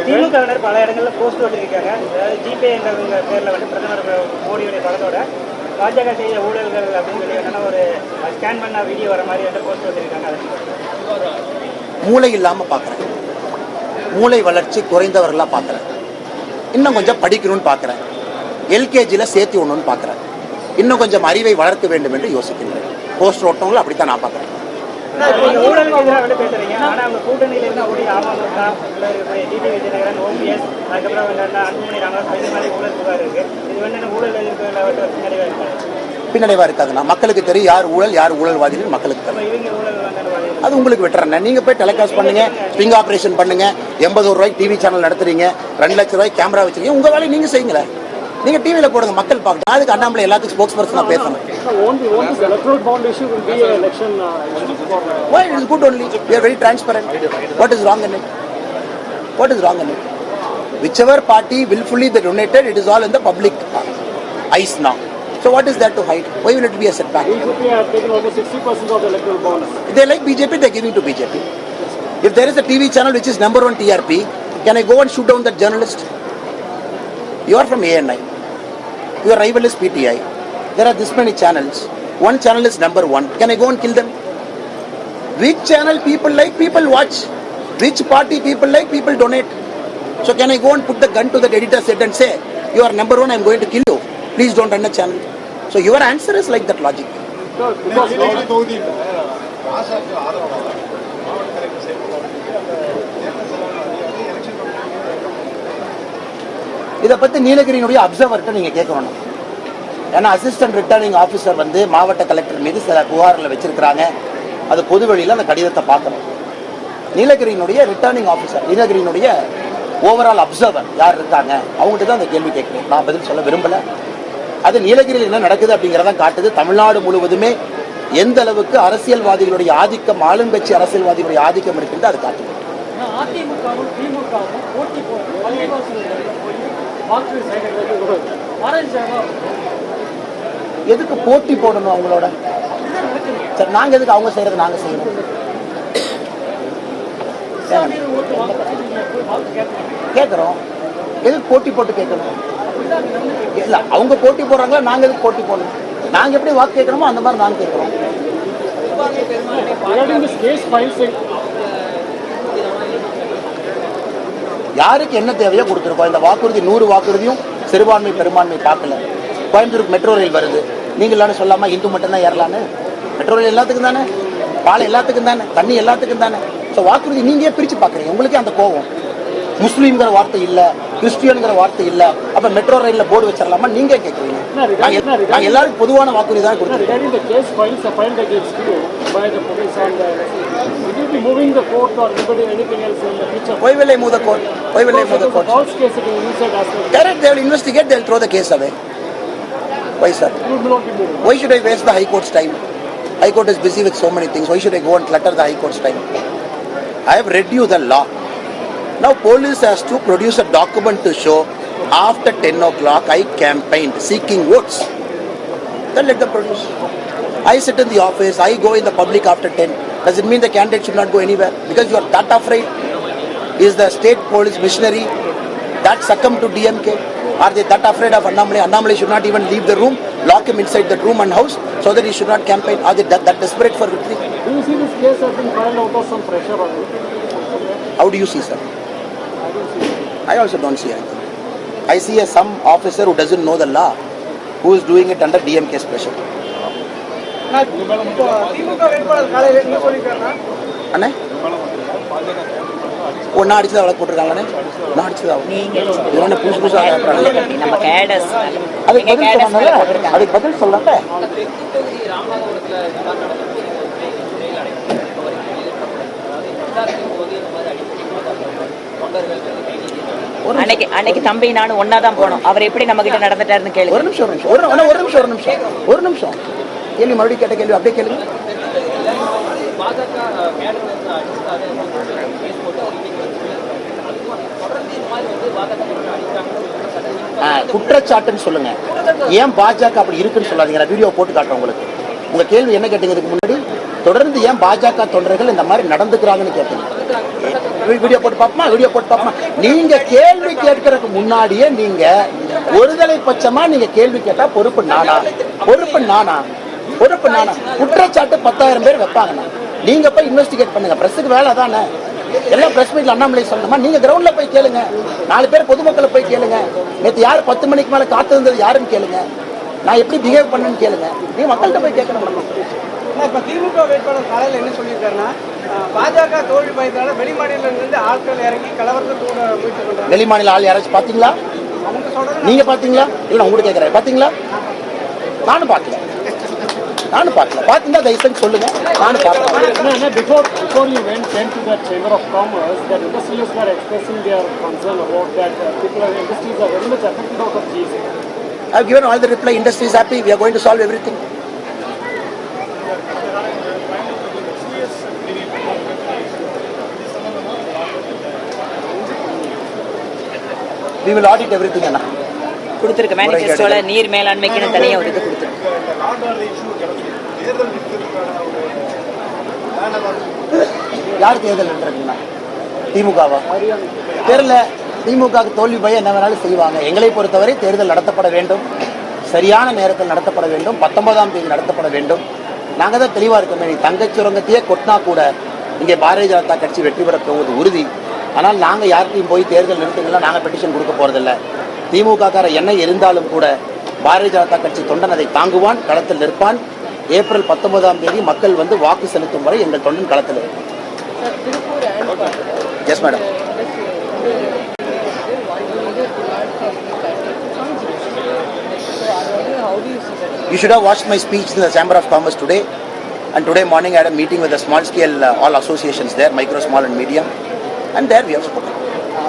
திமுகவினர் பல இடங்களில் போஸ்ட் ஓட்டிருக்காங்க. ஜிபே என்ற பேரில் வந்து பிரதமர் மோடியுடைய படத்தோட பாஜக செய்த ஊழல்கள் அப்படின்னு சொல்லி என்னன்னா ஒரு ஸ்கேன் பண்ண வீடியோ வர மாதிரி வந்து போஸ்ட் ஓட்டிருக்காங்க. மூளை இல்லாமல் பார்க்குறேன், மூளை வளர்ச்சி குறைந்தவர்களாக பார்க்குறேன், இன்னும் கொஞ்சம் படிக்கணும்னு பார்க்குறேன், எல்கேஜியில் சேர்த்து ஒன்றுன்னு பார்க்குறேன், இன்னும் கொஞ்சம் அறிவை வளர்க்க வேண்டும் என்று யோசிக்கின்றேன். போஸ்டர் ஓட்டவங்களும் அப்படித்தான் நான் பார்க்குறேன். ஊழலுக்கு எதிராக வந்து பேசுறீங்க, ஆனால் அவங்க கூட்டணியில் இருந்தால் ஓடி அமமுக டிடி விஜயநகரன், ஓபிஎஸ், அதுக்கப்புறம் அன்புமணி ராமதாஸ் இந்த மாதிரி ஊழல் புகார் இருக்கு. இது வந்து ஊழல் எதிர்ப்பு பின்னடைவாக இருக்காது. பின்னடைவாக இருக்காதுண்ணா. மக்களுக்கு தெரியும் யார் ஊழல் யார் ஊழல்வாதிகள் மக்களுக்கு தெரியும். இவங்க ஊழல் அது உங்களுக்கு விட்டுறேன். நீங்கள் போய் டெலிகாஸ்ட் பண்ணுங்க, ஸ்ட்ரிங் ஆப்ரேஷன் பண்ணுங்க, 80 ரூபாய்க்கு டிவி சேனல் நடத்துறீங்க, 2 லட்ச ரூபாய்க்கு கேமரா வச்சுருக்கீங்க, உங்கள் வேலையை நீங்கள் செய்யுங்களேன். நீங்கள் டிவியில் போடுங்க, மக்கள் பார்க்கணும். அதுக்கு அண்ணாமலை எல்லாத்துக்கும் ஸ்போக்ஸ் பர்சனாக பேசணும். Why it is good only? We are very transparent. What is wrong in it? What is wrong in it? Whichever party willfully they donated, it is all in the public eyes now. So what is there to hide? Why will it be a setback? BJP have taken almost 60% of the electoral bonus. If they like BJP, they are giving to BJP. If there is a TV channel which is number 1 TRP, can I go and shoot down that journalist? You are from ANI. Your rival is PTI. There are this many channels. One channel is number 1. Can I go and kill them? Which channel people like, people watch. Which party people like, people donate. So can I go and put the gun to the editor's head and say, you are number 1, I am going to kill you. Please don't run a channel. So your answer is like that logic. இதை பற்றி நீலகிரியினுடைய அப்சர்வர்கிட்ட நீங்கள் கேட்கணும். ஏன்னா assistant returning officer வந்து மாவட்ட collector மீது சில புகார்களை வச்சிருக்கிறாங்க. அது பொதுவெளியில் அந்த கடிதத்தை பார்க்கணும். நீலகிரியினுடைய ரிட்டர்னிங் ஆஃபீஸர், நீலகிரியினுடைய ஓவரால் அப்சர்வர் யார் இருக்காங்க, அவங்ககிட்ட தான் அந்த கேள்வி கேட்குறேன். நான் பதில் சொல்ல விரும்பலை. அது நீலகிரியில் என்ன நடக்குது அப்படிங்கிறதான் காட்டுது. தமிழ்நாடு முழுவதுமே எந்த அளவுக்கு அரசியல்வாதிகளுடைய ஆதிக்கம், ஆளுங்கட்சி அரசியல்வாதிகளுடைய ஆதிக்கம் இருக்கிறது அது காட்டுது. அதிமுகவும் திமுகவும் போட்டி எதுக்கு போட்டி போடணும் அவங்களோட? சரி, நாங்க எதுக்கு அவங்க செய்யறது நாங்க செய்யணும்? கேட்கிறோம். எதுக்கு போட்டி போட்டு கேட்கணும்? இல்ல, அவங்க போட்டி போடுறாங்களா, நாங்க எதுக்கு போட்டி போடணும்? நாங்க எப்படி வாக்கு கேட்கணுமோ அந்த மாதிரி நாங்க கேட்கிறோம். யாருக்கு என்ன தேவையோ கொடுத்துருக்கோம். இந்த வாக்குறுதி 100 வாக்குறுதியும் சிறுபான்மை பெரும்பான்மை பார்க்கல. கோயம்புத்தூருக்கு மெட்ரோ ரயில் வருது, நீங்க எல்லாரும் சொல்லாம இந்து மட்டும் தான் ஏறலான்னு? மெட்ரோ ரயில் எல்லாத்துக்கும் தானே, பால் எல்லாத்துக்கும் தானே, தண்ணி எல்லாத்துக்கும் தானே. ஸோ வாக்குறுதி நீங்க பிரிச்சு பாக்குறீங்க. உங்களுக்கே அந்த கோபம். முஸ்லீம்ங்கிற வார்த்தை இல்ல, கிறிஸ்டியன்கிற வார்த்தை இல்ல, அப்ப மெட்ரோ ரயில்ல போர்டு வச்சிடலாமா நீங்க கேட்குறீங்க? நாங்க எல்லாருக்கும் பொதுவான வாக்குறுதி தான் கொடுத்துருக்கோம். Why will I move the court? Why will I move the court? Correct, they will investigate, they will throw the case away. Why, sir? Why should I waste the High Court's time? High Court is busy with so many things. Why should I go and clutter the High Court's time? I have read you the law. Now police has to produce a document to show after 10 o'clock I campaigned seeking votes. Then let them produce. I sit in the office, I go in the public after 10. Does it mean the candidate should not go anywhere? Because you are that afraid? Is the state police missionary that succumbed to DMK? Are they that afraid of Annamale? Annamale should not even leave the room, lock him inside the room and house so that he should not campaign. Are they that desperate for victory? Do you see this case has been filed out of some pressure on you? How do you see, sir? I also don't see anything. I see some officer who doesn't know the law, who is doing it under DMK's pressure. அண்ணே ஒன்னா அடிச்சதா வழக்கு போட்டிருக்காங்களே, நான் அடிச்சதா இவன புதுசு புதுசாக அதுக்கு பதில் சொல்லல. அன்னைக்கு தம்பி நானும் ஒன்னா தான் போனோம். அவர் எப்படி நம்ம கிட்ட நடந்துட்டாருன்னு கேளு. ஒரு நிமிஷம் கேள்வி மறுபடியும் கேட்ட கேள்வி அப்படியே கேளுங்க. குற்றச்சாட்டுன்னு சொல்லுங்க, ஏன் பாஜக அப்படி இருக்குன்னு சொல்லாதீங்க. வீடியோ போட்டு காட்டுறேன் உங்களுக்கு. உங்க கேள்வி என்ன கேட்டீங்க இதுக்கு முன்னாடி? தொடர்ந்து ஏன் பாஜக தொண்டர்கள் இந்த மாதிரி நடந்துக்கிறாங்கன்னு கேட்குறேன். வீடியோ போட்டு பார்ப்போமா. நீங்க கேள்வி கேட்கறதுக்கு முன்னாடியே நீங்க ஒருதலை பட்சமா நீங்க கேள்வி கேட்டா பொறுப்பு நானா? குற்றச்சாட்டு 10,000 பேர் வைப்பாங்கண்ணா. நீங்க போய் இன்வெஸ்டிகேட் பண்ணுங்க. பிரஸுக்கு வேலை தானே. எல்லாம் பிரஸ் மீட்ல அண்ணாமலை சொல்லணுமா? நீங்க கிரவுண்ட்ல போய் கேளுங்க. 4 பேர் பொதுமக்களை போய் கேளுங்க. நேற்று யார் 10 மணிக்கு மேல காத்திருந்தது யாருன்னு கேளுங்க. நான் எப்படி பிஹேவ் பண்ணேன்னு கேளுங்க. நீங்க மக்கள்கிட்ட போய் கேட்கணும். இப்ப திமுக வேட்பாளர் காலையில் என்ன சொல்லியிருக்காருன்னா, பாஜக தோல்வி பயத்தால வெளி மாநிலங்களிலிருந்து ஆட்கள் இறங்கி கலவரத்தை தூண்ட முயற்சி பண்றாங்க. வெளி மாநில ஆள் யாராச்சும் பாத்தீங்களா? நீங்க பாத்தீங்களா? இல்ல நான் உங்களுக்கு கேட்கறேன். பாத்தீங்களா? நானும் பார்க்கல. பாத்தீங்கன்னா தயவு செஞ்சு சொல்லுங்க. நானும் பார்க்கல. Before you went to that Chamber of Commerce, that industries were expressing their concern about that industries are very much affected out of GST. I have given all the reply. Industry is happy. We are going to solve everything. We will audit everything, Anna. கொடுத்திருக்க மேனிஃபெஸ்டோல நீர் மேலாண்மைக்குன்னு தனியா ஒரு இது கொடுத்திருக்கு. யார் தேர்தல் என்றீங்கன்னா திமுகவா? தெரியல. திமுக தோல்வி பயம் என்ன வேணாலும் செய்வாங்க. எங்களை பொறுத்தவரை தேர்தல் நடத்தப்பட வேண்டும், சரியான நேரத்தில் நடத்தப்பட வேண்டும், 19ஆம் தேதி நடத்தப்பட வேண்டும். நாங்கள் தான் தெளிவாக இருக்கோமே. தங்கச் சுரங்கத்தையே கொட்டினா கூட இங்கே பாரதிய ஜனதா கட்சி வெற்றி பெற போவது உறுதி. ஆனால் நாங்கள் யார்கிட்டையும் போய் தேர்தல் நிறுத்தங்கள்லாம் நாங்கள் பெட்டிஷன் கொடுக்க போகிறதில்ல. திமுகக்கார என்ன இருந்தாலும் கூட பாரதிய ஜனதா கட்சி தொண்டன் அதை தாங்குவான், களத்தில் நிற்பான். ஏப்ரல் 19ஆம் தேதி மக்கள் வந்து வாக்கு செலுத்தும் வரை எங்கள் தொண்டன் களத்தில் இருக்கும். Yes madam. You should have watched my speech in the Chamber of Commerce today. And today morning I had a meeting with the small scale all associations there, micro, small and medium. And there we have spoken.